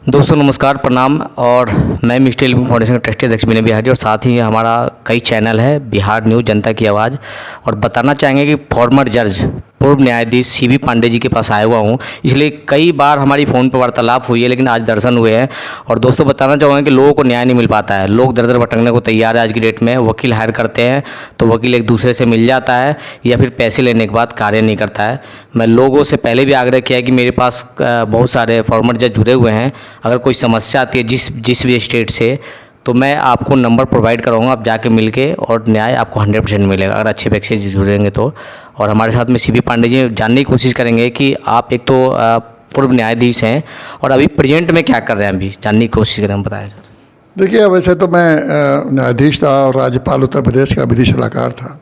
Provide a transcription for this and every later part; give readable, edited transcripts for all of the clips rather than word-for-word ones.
दोस्तों नमस्कार प्रणाम। और मैं मिस्टर लिविंग फाउंडेशन का ट्रस्टी अध्यक्ष विनय बिहारी और साथ ही हमारा कई चैनल है बिहार न्यूज़ जनता की आवाज़। और बताना चाहेंगे कि फॉर्मर जज पूर्व न्यायाधीश सीबी पांडे जी के पास आया हुआ हूँ, इसलिए कई बार हमारी फ़ोन पर वार्तालाप हुई है, लेकिन आज दर्शन हुए हैं। और दोस्तों बताना चाहूँगा कि लोगों को न्याय नहीं मिल पाता है, लोग दर दर भटकने को तैयार है। आज की डेट में वकील हायर करते हैं तो वकील एक दूसरे से मिल जाता है या फिर पैसे लेने के बाद कार्य नहीं करता है। मैं लोगों से पहले भी आग्रह किया है कि मेरे पास बहुत सारे फॉर्मर जज जुड़े हुए हैं, अगर कोई समस्या आती है जिस भी स्टेट से, तो मैं आपको नंबर प्रोवाइड कराऊंगा, आप जाके मिलके और न्याय आपको 100% मिलेगा अगर अच्छे व्यक्ति से जुड़ेंगे तो। और हमारे साथ में सीबी पांडे जी जानने की कोशिश करेंगे कि आप एक तो पूर्व न्यायाधीश हैं और अभी प्रेजेंट में क्या कर रहे हैं, अभी जानने की कोशिश करें, बताएं सर। देखिए, वैसे तो मैं न्यायाधीश था और राज्यपाल उत्तर प्रदेश का विधि सलाहकार था।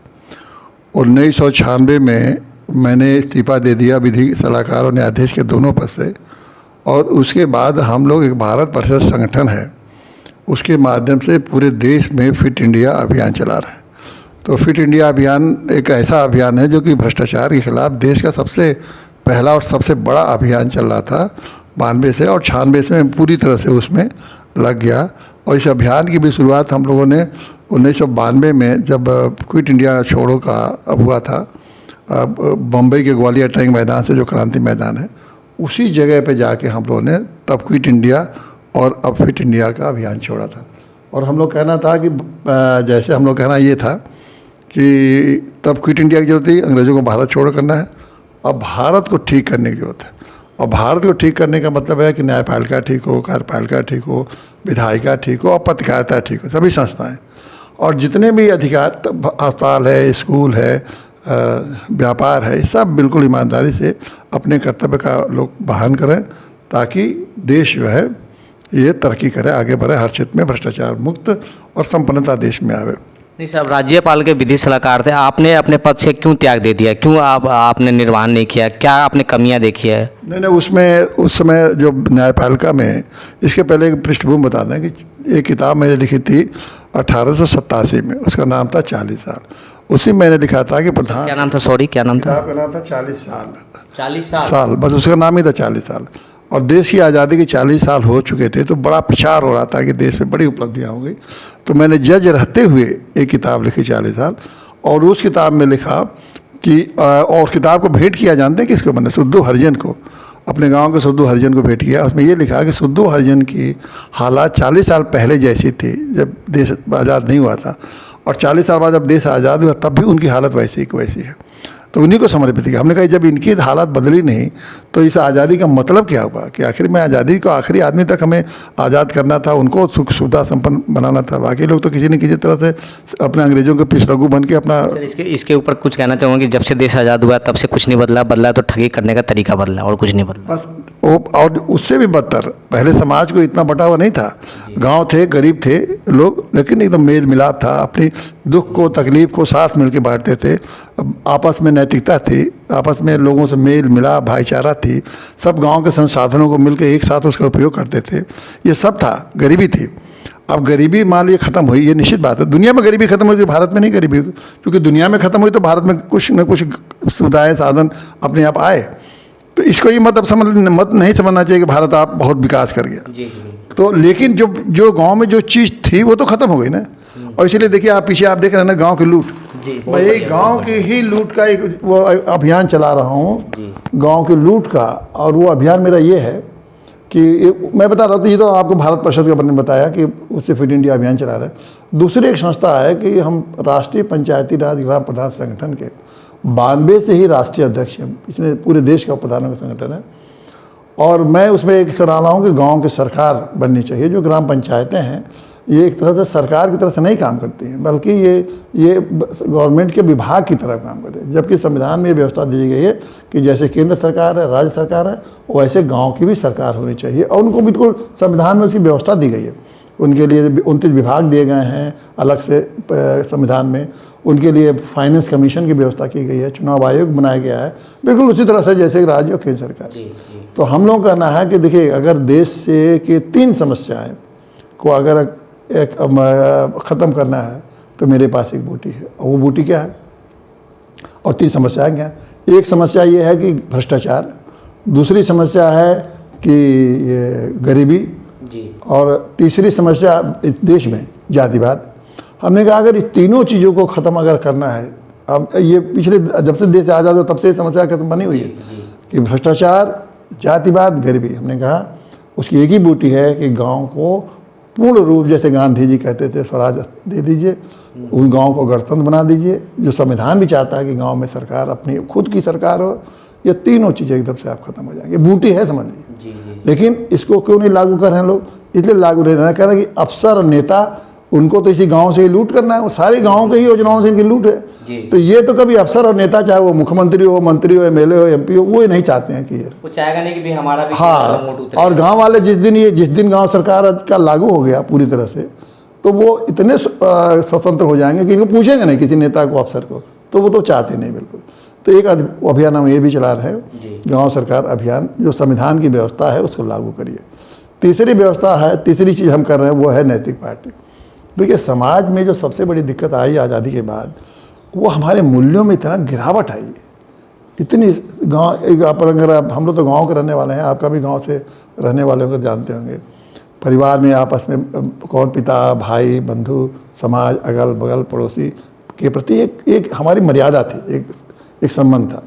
1996 में मैंने इस्तीफा दे दिया विधि सलाहकार और न्यायाधीश के दोनों पद से। और उसके बाद हम लोग एक भारत परिषद संगठन है, उसके माध्यम से पूरे देश में फिट इंडिया अभियान चला रहे हैं। तो फिट इंडिया अभियान एक ऐसा अभियान है जो कि भ्रष्टाचार के खिलाफ देश का सबसे पहला और सबसे बड़ा अभियान चल रहा था 92 से, और 96 से मैं पूरी तरह से उसमें लग गया। और इस अभियान की भी शुरुआत हम लोगों ने 1992 में जब क्विट इंडिया छोड़ो का हुआ था, बम्बई के ग्वालियर टैंक मैदान से जो क्रांति मैदान है, उसी जगह पे जाके हम लोगों ने तब क्विट इंडिया और अब फिट इंडिया का अभियान छोड़ा था। और हम लोग कहना था कि जैसे हम लोग कहना ये था कि तब क्विट इंडिया की जरूरत थी, अंग्रेज़ों को भारत छोड़ करना है, अब भारत को ठीक करने की जरूरत है। और भारत को ठीक करने का मतलब है कि न्यायपालिका ठीक हो, कार्यपालिका ठीक हो, विधायिका ठीक हो और पत्रकारिता ठीक हो, सभी संस्थाएं और जितने भी अधिकार, अस्पताल है, स्कूल है, व्यापार है, सब बिल्कुल ईमानदारी से अपने कर्तव्य का लोग बहान करें, ताकि देश जो है ये तरक्की करे, आगे बढ़े, हर क्षेत्र में भ्रष्टाचार मुक्त और संपन्नता देश में आवे। नहीं साहब, राज्यपाल के विधि सलाहकार थे, आपने अपने पद से क्यों त्याग दे दिया, क्यों आपने निर्वहन नहीं किया, क्या आपने कमियां देखी है? नहीं, उसमें उस समय जो न्यायपालिका में, इसके पहले एक पृष्ठभूमि बता दें कि एक किताब मैंने लिखी थी 1887 में, उसका नाम था 40 साल। उसी मैंने लिखा था कि प्रधान, क्या नाम था, सॉरी क्या नाम था? किताब का नाम था 40 साल। 40 साल, बस उसका नाम ही था 40 साल। और देश की आज़ादी के 40 साल हो चुके थे, तो बड़ा प्रचार हो रहा था कि देश में बड़ी उपलब्धियां हो गई। तो मैंने जज रहते हुए एक किताब लिखी 40 साल, और उस किताब में लिखा कि और किताब को भेंट किया, जानते हैं किसको? मैंने सुद्धू हरिजन को, अपने गांव के सुद्धू हरिजन को भेंट किया। उसमें ये लिखा कि सुद्धू हरिजन की हालात 40 साल पहले जैसी थी जब देश आज़ाद नहीं हुआ था, और 40 साल बाद जब देश आज़ाद हुआ तब भी उनकी हालत वैसी की वैसी है। तो उन्हीं को समर्पित किया। हमने कहा जब इनकी हालात बदली नहीं तो इस आज़ादी का मतलब क्या हुआ? कि आखिर में आज़ादी को आखिरी आदमी तक हमें आज़ाद करना था, उनको सुख सुविधा संपन्न बनाना था। बाकी लोग तो किसी न किसी तरह से अपने अंग्रेज़ों के पिछलग्गू बन के अपना। इसके ऊपर कुछ कहना चाहूँगा कि जब से देश आज़ाद हुआ तब से कुछ नहीं बदला तो ठगी करने का तरीका बदला और कुछ नहीं बदला बस। और उससे भी बदतर, पहले समाज को इतना बटा हुआ नहीं था, गांव थे, गरीब थे लोग, लेकिन एकदम मेल मिलाप था, अपनी दुख को तकलीफ को साथ मिलकर बांटते थे, आपस में नैतिकता थी, आपस में लोगों से मेल मिलाप, भाईचारा थी, सब गांव के संसाधनों को मिलकर एक साथ उसका उपयोग करते थे, ये सब था, गरीबी थी। अब गरीबी मान लीजिए ख़त्म हुई, ये निश्चित बात है, दुनिया में गरीबी खत्म हुई, भारत में नहीं गरीबी, क्योंकि दुनिया में ख़त्म हुई तो भारत में कुछ न कुछ सुविधाएँ साधन अपने आप आए। तो इसको ये मत नहीं समझना चाहिए कि भारत आप बहुत विकास कर गया जी। तो, लेकिन जो गांव में जो चीज़ थी वो तो ख़त्म हो गई ना। और इसीलिए देखिए, आप पीछे आप देख रहे हैं ना, गांव की लूट, मैं एक गांव की ही लूट का एक वो अभियान चला रहा हूँ, गांव की लूट का। और वो अभियान मेरा ये है कि मैं बता रहा था, ये तो आपको भारत परिषद का ने बताया कि उससे फिट इंडिया अभियान चला रहा है। दूसरी एक संस्था है कि हम राष्ट्रीय पंचायती राज ग्राम प्रधान संगठन के 92 से ही राष्ट्रीय अध्यक्ष हैं, इसमें पूरे देश का प्रधानों का संगठन है। और मैं उसमें एक सलाह रहा हूँ कि गांव की सरकार बननी चाहिए। जो ग्राम पंचायतें हैं ये एक तरह से सरकार की तरह से नहीं काम करती हैं, बल्कि ये गवर्नमेंट के विभाग की तरह काम करते हैं। जबकि संविधान में ये व्यवस्था दी गई है कि जैसे केंद्र सरकार है, राज्य सरकार है, वैसे गांव की भी सरकार होनी चाहिए, और उनको बिल्कुल संविधान में उसकी व्यवस्था दी गई है। उनके लिए 29 विभाग दिए गए हैं अलग से संविधान में, उनके लिए फाइनेंस कमीशन की व्यवस्था की गई है, चुनाव आयोग बनाया गया है, बिल्कुल उसी तरह से जैसे राज्य और केंद्र सरकार। तो हम लोग का कहना है कि देखिए, अगर देश से के 3 समस्याएं को अगर ख़त्म करना है तो मेरे पास एक बूटी है, और वो बूटी क्या है, और 3 समस्याएं क्या है? एक समस्या ये है कि भ्रष्टाचार, दूसरी समस्या है कि गरीबी, और तीसरी समस्या इस देश में जातिवाद। हमने कहा अगर इस तीनों चीज़ों को ख़त्म अगर करना है, अब ये पिछले जब से देश आज़ाद हो तब से समस्या खत्म बनी हुई है कि भ्रष्टाचार, जातिवाद, गरीबी। हमने कहा उसकी एक ही बूटी है कि गांव को पूर्ण रूप, जैसे गांधी जी कहते थे, स्वराज दे दीजिए, उस गांव को गणतंत्र बना दीजिए, जो संविधान भी चाहता है कि गांव में सरकार अपनी खुद की सरकार हो। ये तीनों चीज़ें एकदम से आप खत्म हो जाएंगे। बूटी है समझ लीजिए, लेकिन इसको क्यों नहीं लागू कर रहे हैं लोग? इसलिए लागू नहीं रहना, कह रहे हैं कि अफसर और नेता उनको तो इसी गांव से ही लूट करना है, वो सारे गांव के ही योजनाओं से इनकी लूट है। तो ये तो कभी अफसर और नेता, चाहे वो मुख्यमंत्री हो, मंत्री हो, एमएलए हो, एमपी हो, वो ये नहीं चाहते हैं कि ये वो चाहेगा नहीं कि भी हमारा भी हाँ। और गांव वाले जिस दिन गांव सरकार का लागू हो गया पूरी तरह से, तो वो इतने स्वतंत्र हो जाएंगे कि इनको पूछेंगे नहीं किसी नेता को, अफसर को, तो वो तो चाहते नहीं बिल्कुल। तो एक अभियान हम ये भी चला रहे हैं, गाँव सरकार अभियान, जो संविधान की व्यवस्था है उसको लागू करिए। तीसरी व्यवस्था है, तीसरी चीज़ हम कर रहे हैं वो है नैतिक पार्टी। देखिए समाज में जो सबसे बड़ी दिक्कत आई आज़ादी के बाद, वो हमारे मूल्यों में इतना गिरावट आई, इतनी पर अगर हम लोग तो गांव के रहने वाले हैं, आपका भी गांव से रहने वाले होंगे, जानते होंगे परिवार में आपस में कौन पिता, भाई, बंधु, समाज, अगल बगल, पड़ोसी के प्रति एक हमारी मर्यादा थी, एक संबंध था।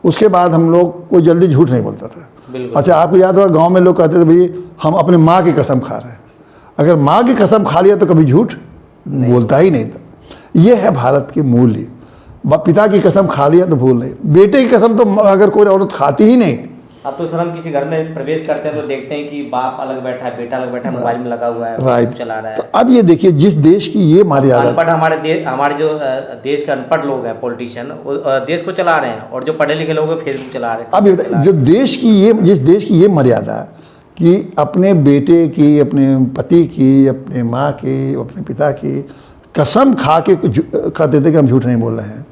उसके बाद हम लोग कोई जल्दी झूठ नहीं बोलता था। अच्छा, आपको याद होगा गाँव में लोग कहते थे भाई हम अपने माँ की कसम खा रहे हैं। अगर माँ की कसम खा लिया तो कभी झूठ बोलता ही नहीं था। ये है भारत के मूल्य। पिता की कसम खा लिया तो भूल नहीं, बेटे की कसम तो अगर कोई औरत खाती ही नहीं। अब तो सर हम किसी घर में प्रवेश करते हैं तो देखते हैं कि बाप अलग बैठा है, बेटा अलग बैठा है, मोबाइल में लगा हुआ है, राइट, चला रहा है। तो अब ये देखिए जिस देश की ये मर्यादा, अनपढ़ हमारे जो देश के अनपढ़ लोग हैं, पॉलिटिशियन, वो देश को चला रहे हैं, और जो पढ़े लिखे लोग हैं फेसबुक चला रहे हैं। अब ये जो जिस देश की ये मर्यादा कि अपने बेटे की, अपने पति की, अपने माँ की, अपने पिता की कसम खा के कहते थे कि हम झूठ नहीं बोल रहे हैं,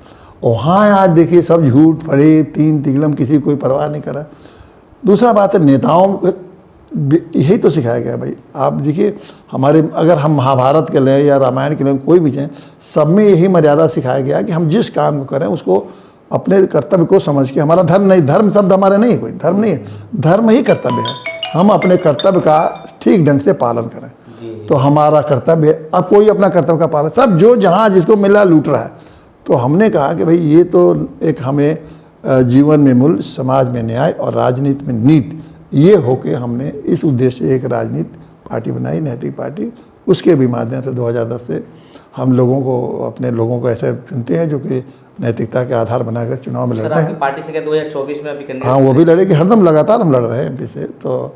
वहाँ आज देखिए सब झूठ पड़े, तीन तिगड़म, किसी कोई परवाह नहीं करा। दूसरा बात है नेताओं, यही तो सिखाया गया भाई। आप देखिए हमारे, अगर हम महाभारत के लें या रामायण के लें, कोई भी चाहें, सब में यही मर्यादा सिखाया गया कि हम जिस काम को करें उसको अपने कर्तव्य को समझ के, हमारा धर्म नहीं, धर्म शब्द हमारे नहीं, कोई धर्म नहीं है, धर्म ही कर्तव्य है। हम अपने कर्तव्य का ठीक ढंग से पालन करें तो हमारा कर्तव्य है। अब कोई अपना कर्तव्य का पालन, सब जो जहाँ जिसको मिला लूट रहा है। तो हमने कहा कि भाई ये तो एक हमें जीवन में मूल्य, समाज में न्याय और राजनीति में नीति, ये होके हमने इस उद्देश्य से एक राजनीति पार्टी बनाई, नैतिक पार्टी। उसके भी माध्यम से 2010 से हम लोगों को, अपने लोगों को ऐसे चुनते हैं जो कि नैतिकता के आधार बनाकर चुनाव में लड़ते हैं। पार्टी से क्या 2024 में अभी हाँ, वो भी लड़ेगी, हरदम लगातार हम लड़ रहे हैं एमपी से। तो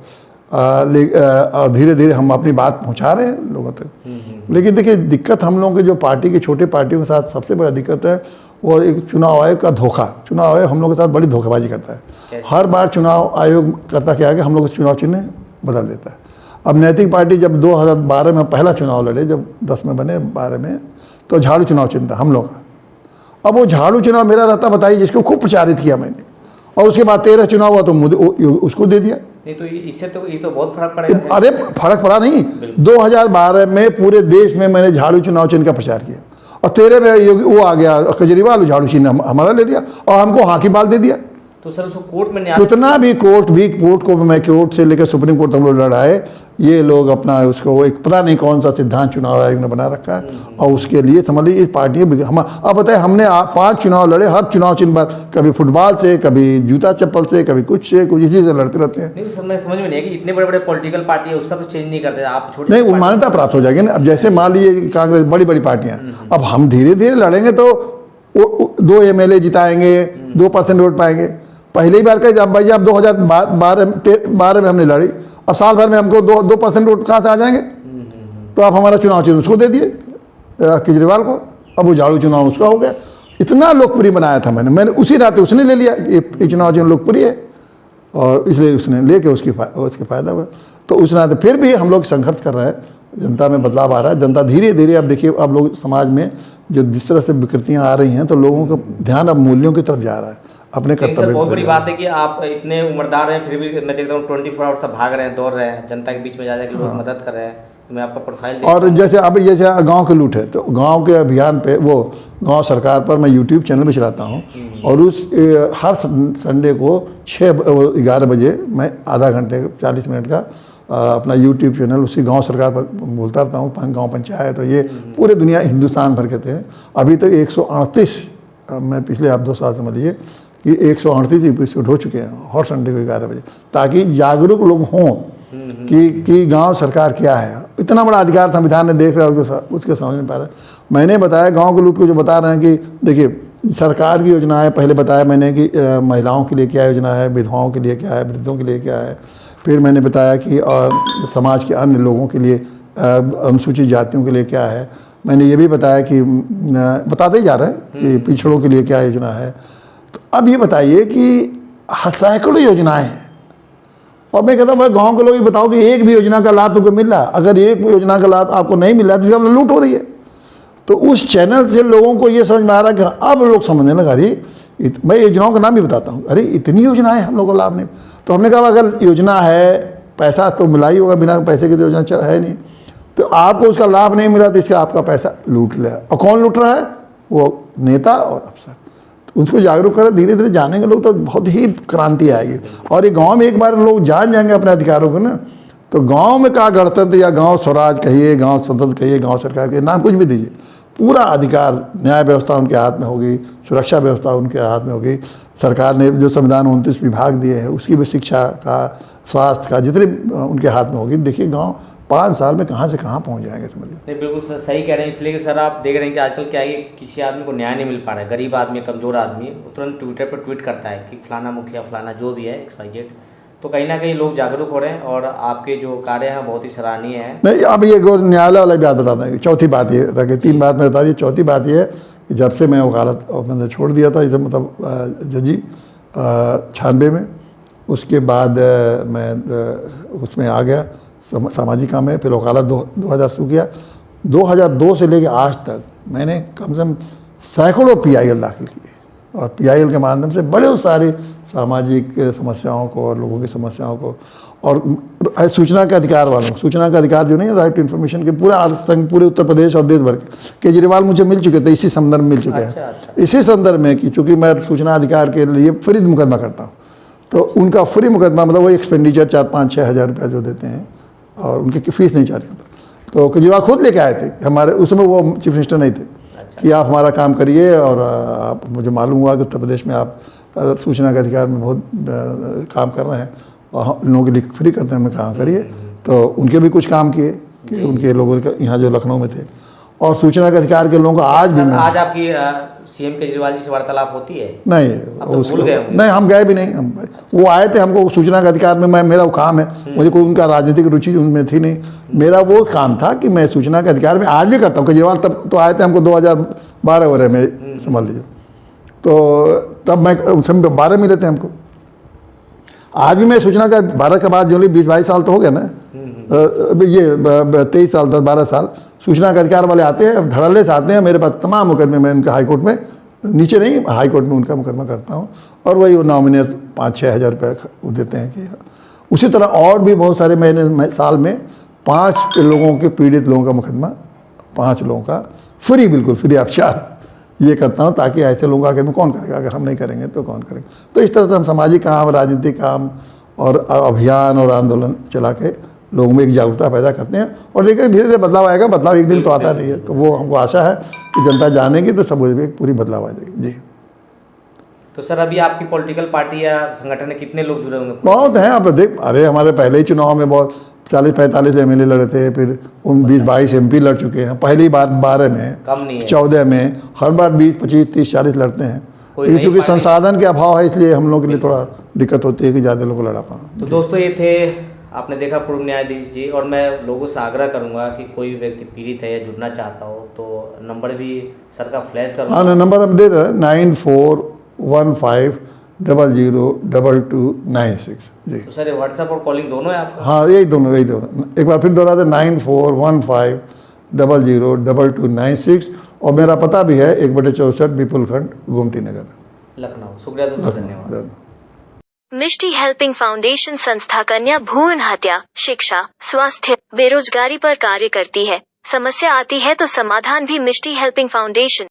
धीरे धीरे हम अपनी बात पहुंचा रहे हैं लोगों तक। लेकिन देखिए दिक्कत हम लोगों के जो पार्टी के छोटे पार्टियों के साथ सबसे बड़ा दिक्कत है वो एक चुनाव आयोग का धोखा। चुनाव आयोग हम लोगों के साथ बड़ी धोखेबाजी करता है। हर बार चुनाव आयोग करता क्या है कि हम लोग चुनाव चिन्ह बदल देता है। अब नैतिक पार्टी जब 2012 में पहला चुनाव लड़े, जब 10 में बने, 12 में, तो झाड़ू चुनाव चिन्ह था हम लोग का। अब वो झाड़ू चुनाव मेरा रहता, बताइए, जिसको खूब प्रचारित किया मैंने, और उसके बाद 13 चुनाव हुआ तो मुझे उसको दे दिया। नहीं तो इससे तो ये तो बहुत फर्क पड़ेगा। अरे फर्क पड़ा नहीं, 2012 में पूरे देश में मैंने झाड़ू चुनाव चिन्ह का प्रचार किया, और 13 में योगी वो आ गया केजरीवाल, झाड़ू चिन्ह हमारा ले लिया और हमको हाँकी बाल दे दिया। तो सर उसको कोर्ट में कितना भी कोर्ट को मैं कोर्ट से लेकर सुप्रीम कोर्ट हम लोग लड़ाए, ये लोग अपना उसको एक पता नहीं कौन सा सिद्धांत चुनाव आयोग ने बना रखा है, और उसके लिए समझ लीजिए पार्टियाँ हम, अब बताए हमने 5 चुनाव लड़े, हर चुनाव चिन्ह पर कभी फुटबॉल से, कभी जूता चप्पल से, कभी कुछ से, कुछ इसी से लड़ते रहते हैं। नहीं सर, मैं समझ में नहीं है कि इतने बड़े बड़े पॉलिटिकल पार्टी है उसका तो चेंज नहीं करते आप, छोटे नहीं, वो मान्यता प्राप्त हो जाएगी ना। अब जैसे मान लीजिए कांग्रेस, बड़ी बड़ी पार्टियाँ, अब हम धीरे धीरे लड़ेंगे तो 2 MLA जिताएंगे, 2% वोट पाएंगे। पहली बार का जब भाई अब 2012 में हमने लड़ी, अब साल भर में हमको 2% वोट कहाँ से आ जाएंगे? तो आप हमारा चुनाव चिन्ह उसको दे दिए केजरीवाल को, अब वो झाड़ू चुनाव उसका हो गया। इतना लोकप्रिय बनाया था मैंने उसी रात उसने ले लिया, ये चुनाव चिन्ह लोकप्रिय है, और इसलिए उसने लेके उसके फायदा हुआ। तो उस रात फिर भी हम लोग संघर्ष कर रहे हैं, जनता में बदलाव आ रहा है। जनता धीरे धीरे, अब देखिए अब लोग समाज में जो जिस तरह से विकृतियाँ आ रही हैं, तो लोगों का ध्यान अब मूल्यों की तरफ जा रहा है, अपने कर्तव्य। बहुत बड़ी बात है कि आप इतने उम्रदार हैं फिर भी मैं देखता हूँ 24 आवर्स सब भाग रहे हैं, दौड़ रहे हैं, जनता के बीच में जा के लोग मदद कर रहे हैं। तो मैं आपका प्रोफाइल और जैसे अब जैसे गांव के लूट है, तो गांव के अभियान पे, वो गांव सरकार पर मैं यूट्यूब चैनल भी चलाता हूँ, और उस हर संडे को 11 बजे मैं आधा घंटे 40 मिनट का अपना यूट्यूब चैनल, उसकी गांव सरकार पर बोलता रहता हूँ, गांव पंचायत, तो ये पूरे दुनिया हिंदुस्तान भर के थे। अभी तो 138 मैं पिछले आप 2 साल समझिए कि 138 एपिसोड हो चुके हैं हर संडे को 11 बजे, ताकि जागरूक लोग हों कि गांव सरकार क्या है। इतना बड़ा अधिकार संविधान ने देख रहा है, उसके समझ नहीं पा रहा। मैंने बताया गांव के लूट को जो बता रहे हैं कि देखिए सरकार की योजनाएं पहले बताया मैंने कि महिलाओं के लिए क्या योजना है, विधवाओं के लिए क्या है, वृद्धों के लिए क्या है। फिर मैंने बताया कि समाज के अन्य लोगों के लिए, अनुसूचित जातियों के लिए क्या है। मैंने ये भी बताया कि बताते ही जा रहे हैं कि पिछड़ों के लिए क्या योजना है। तो अब ये बताइए कि सैकड़ों योजनाएं हैं, और मैं कहता हूँ भाई गाँव के लोग ये बताओ कि एक भी योजना का लाभ तुमको मिल रहा है। अगर एक भी योजना का लाभ आपको नहीं मिल रहा है तो इसका मतलब लूट हो रही है। तो उस चैनल से लोगों को ये समझ में आ रहा है कि अब लोग समझने लगा, अरे मैं योजनाओं का नाम भी बताता हूँ, अरे इतनी योजनाएं हम लोगों को लाभ नहीं। तो हमने कहा अगर योजना है, पैसा तो मिला ही होगा, बिना पैसे के तो योजना है नहीं, तो आपको उसका लाभ नहीं मिला तो इसका आपका पैसा लूट लिया। और कौन लूट रहा है? वो नेता और अफसर। तो उसको जागरूक करें, धीरे धीरे जानेंगे लोग तो बहुत ही क्रांति आएगी। और ये गाँव में एक बार लोग जान जाएंगे अपने अधिकारों को ना, तो गाँव में का गणतंत्र या गाँव स्वराज कहिए, गाँव स्वतंत्र कहिए, गाँव सरकार कहिए, नाम कुछ भी दीजिए, पूरा अधिकार, न्याय व्यवस्था उनके हाथ में होगी, सुरक्षा व्यवस्था उनके हाथ में होगी। सरकार ने जो संविधान 29 विभाग दिए हैं उसकी भी शिक्षा का, स्वास्थ्य का, जितने उनके हाथ में होगी। देखिए गांव 5 साल में कहां से कहां पहुंच जाएंगे, समझिए। नहीं, बिल्कुल सही कह रहे हैं। इसलिए कि सर आप देख रहे हैं कि आजकल क्या है कि किसी आदमी को न्याय नहीं मिल पा रहा है, गरीब आदमी, कमज़ोर आदमी, वो तुरंत ट्विटर पर ट्वीट करता है कि फलाना मुखिया, फलाना जो भी है XYZ। तो कहीं ना कहीं लोग जागरूक हो रहे हैं और आपके जो कार्य हैं बहुत ही सराहनीय है। नहीं, अब ये न्यायालय वाला बात बताता है। चौथी बात ये था कि 3 बात मैं बता दी, चौथी बात ये है कि जब से मैं वकालत मैंने छोड़ दिया था, इसे मतलब जजी 96 में, उसके बाद मैं उसमें आ गया, सामाजिक काम में, फिर वकालत 2000 शुरू किया। 2002 से लेकर आज तक मैंने कम से कम सैकड़ों PIL दाखिल किए, और PIL के माध्यम से बड़े सारे सामाजिक समस्याओं को और लोगों की समस्याओं को, और सूचना के अधिकार वालों को, सूचना का अधिकार जो नहीं है, राइट टू इन्फॉर्मेशन के पूरे उत्तर प्रदेश और देश भर के केजरीवाल मुझे मिल चुके थे, इसी संदर्भ में मिल चुके हैं। अच्छा। इसी संदर्भ में कि चूँकि मैं सूचना अधिकार के लिए फ्री मुकदमा करता हूँ, तो उनका फ्री मुकदमा मतलब वो एक्सपेंडिचर 4-5-6 हज़ार रुपया जो देते हैं, और उनकी फीस नहीं चार्ज करता। तो केजरीवाल खुद लेके आए थे हमारे, उसमें वो चीफ मिनिस्टर नहीं थे। अच्छा। कि आप हमारा काम करिए, और आप, मुझे मालूम हुआ कि उत्तर प्रदेश में आप सूचना के अधिकार में बहुत काम कर रहे हैं और हम लोगों के लिए फ्री करते हैं, हमें काम करिए। तो उनके भी कुछ काम किए कि उनके लोगों के यहाँ जो लखनऊ में थे, और सूचना के अधिकार के लोगों को आज भी आज आपकी CM केजरीवाल जी से वार्तालाप होती है? नहीं, नहीं, हम गए भी नहीं। वो आए थे, हमको सूचना के अधिकार में, मेरा वो काम है, मुझे कोई उनका राजनीतिक रुचि उनमें थी नहीं। मेरा वो काम था कि मैं सूचना के अधिकार में आज भी करता हूँ। केजरीवाल तब तो आए थे, हमको 2012 वगैरह में समझ लीजिए, तो तब मैं उनसे 12 मिले थे हमको। आज भी मैं सूचना का 12 के बाद जो 20-22 साल तो हो गया ना, ये 23 साल 10-12 साल सूचना का अधिकार वाले आते हैं, धड़ल्ले से आते हैं मेरे पास तमाम मुकदमे। मैं उनके हाई कोर्ट में, नीचे नहीं, हाई कोर्ट में उनका मुकदमा करता हूँ, और वही वो नॉमिनेट 5-6 हज़ार रुपये वो देते हैं कि। उसी तरह और भी बहुत सारे, मैंने साल में 5 लोगों के, पीड़ित लोगों का मुकदमा, 5 लोगों का फ्री, बिल्कुल फ्री उपचार ये करता हूँ, ताकि ऐसे लोगों आगे में कौन करेगा, अगर हम नहीं करेंगे तो कौन करेगा। तो इस तरह से हम सामाजिक काम, राजनीतिक काम और अभियान और आंदोलन चला के लोगों में एक जागरूकता पैदा करते हैं, और देखिए धीरे धीरे बदलाव आएगा। बदलाव एक दिन तो आता नहीं है, तो वो हमको आशा है कि जनता जानेगी तो सब एक पूरी बदलाव आ जाएगी। जी। तो सर अभी आपकी पॉलिटिकल पार्टी या संगठन में कितने लोग जुड़े होंगे? बहुत हैं। आप देख, अरे हमारे पहले ही चुनाव में बहुत 40-45 MLA लड़े थे, फिर 20-22 MP लड़ चुके हैं, पहली बार 12 में, कम नहीं है, 14 में, हर बार 20-25-30-40 लड़ते हैं। लेकिन क्योंकि संसाधन के अभाव है, इसलिए हम लोग के लिए थोड़ा दिक्कत होती है कि ज़्यादा लोग को लड़ा पाएं। तो दोस्तों ये थे, आपने देखा पूर्व न्यायाधीश जी, और मैं लोगों से आग्रह करूंगा कि कोई भी व्यक्ति पीड़ित है या जुड़ना चाहता हो तो नंबर भी सर का फ्लैश करूँगा। हाँ, नंबर हम दे रहे हैं 9415002296 जी। तो सर ये व्हाट्सएप और कॉलिंग दोनों है आपका? हाँ, यही दोनों। एक बार फिर दोहरा दे, 9415002296, और मेरा पता भी है 1/64 विपुल खंड, गोमती नगर, लखनऊ। शुक्रिया दोस्तों, धन्यवाद। मिष्टी हेल्पिंग फाउंडेशन संस्था कन्या भ्रूण हत्या, शिक्षा, स्वास्थ्य, बेरोजगारी पर कार्य करती है। समस्या आती है तो समाधान भी मिष्टी हेल्पिंग फाउंडेशन